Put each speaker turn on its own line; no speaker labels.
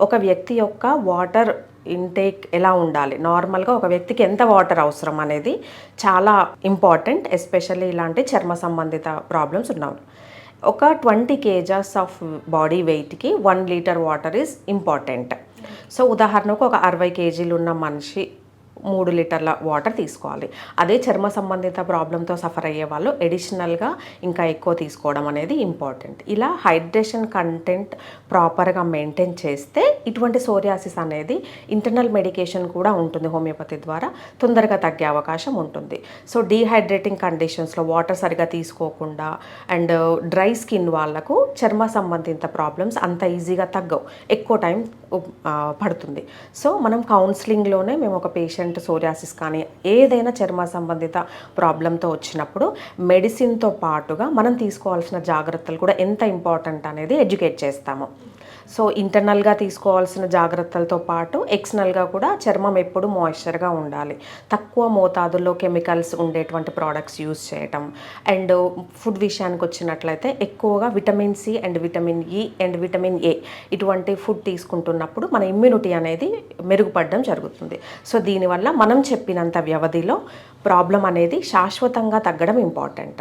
ఒక వ్యక్తి యొక్క వాటర్ ఇంటేక్ ఎలా ఉండాలి, నార్మల్గా ఒక వ్యక్తికి ఎంత వాటర్ అవసరం అనేది చాలా ఇంపార్టెంట్, ఎస్పెషల్లీ ఇలాంటి చర్మ సంబంధిత ప్రాబ్లమ్స్ ఉన్నవి. ఒక 20 kgs ఆఫ్ బాడీ వెయిట్కి 1 litre water is important. So ఉదాహరణకు ఒక 60 kgలు ఉన్న మనిషి 3 లీటర్ల వాటర్ తీసుకోవాలి. అదే చర్మ సంబంధిత ప్రాబ్లంతో సఫర్ అయ్యే వాళ్ళు ఎడిషనల్గా ఇంకా ఎక్కువ తీసుకోవడం అనేది ఇంపార్టెంట్. ఇలా హైడ్రేషన్ కంటెంట్ ప్రాపర్గా మెయింటైన్ చేస్తే ఇటువంటి సోరియాసిస్ అనేది ఇంటర్నల్ మెడికేషన్ కూడా ఉంటుంది, హోమియోపతి ద్వారా తొందరగా తగ్గే అవకాశం ఉంటుంది. సో డీహైడ్రేటింగ్ కండిషన్స్లో వాటర్ సరిగా తీసుకోకుండా అండ్ డ్రై స్కిన్ వాళ్ళకు చర్మ సంబంధిత ప్రాబ్లమ్స్ అంత ఈజీగా తగ్గవు, ఎక్కువ టైం పడుతుంది. సో మనం కౌన్సిలింగ్లోనే మేము ఒక పేషెంట్ సోరియాసిస్ కానీ ఏదైనా చర్మ సంబంధిత ప్రాబ్లంతో వచ్చినప్పుడు మెడిసిన్తో పాటుగా మనం తీసుకోవాల్సిన జాగ్రత్తలు కూడా ఎంత ఇంపార్టెంట్ అనేది ఎడ్యుకేట్ చేస్తాము. సో ఇంటర్నల్గా తీసుకోవాల్సిన జాగ్రత్తలతో పాటు ఎక్స్టర్నల్గా కూడా చర్మం ఎప్పుడు మాయిశ్చర్గా ఉండాలి, తక్కువ మోతాదుల్లో కెమికల్స్ ఉండేటువంటి ప్రోడక్ట్స్ యూజ్ చేయటం, అండ్ ఫుడ్ విషయానికి వచ్చినట్లయితే ఎక్కువగా vitamin C and vitamin E and vitamin A ఇటువంటి ఫుడ్ తీసుకుంటున్నప్పుడు మన ఇమ్యూనిటీ అనేది మెరుగుపడడం జరుగుతుంది. సో దీనివల్ల మనం చెప్పినంత వ్యవధిలో ప్రాబ్లం అనేది శాశ్వతంగా తగ్గడం ఇంపార్టెంట్.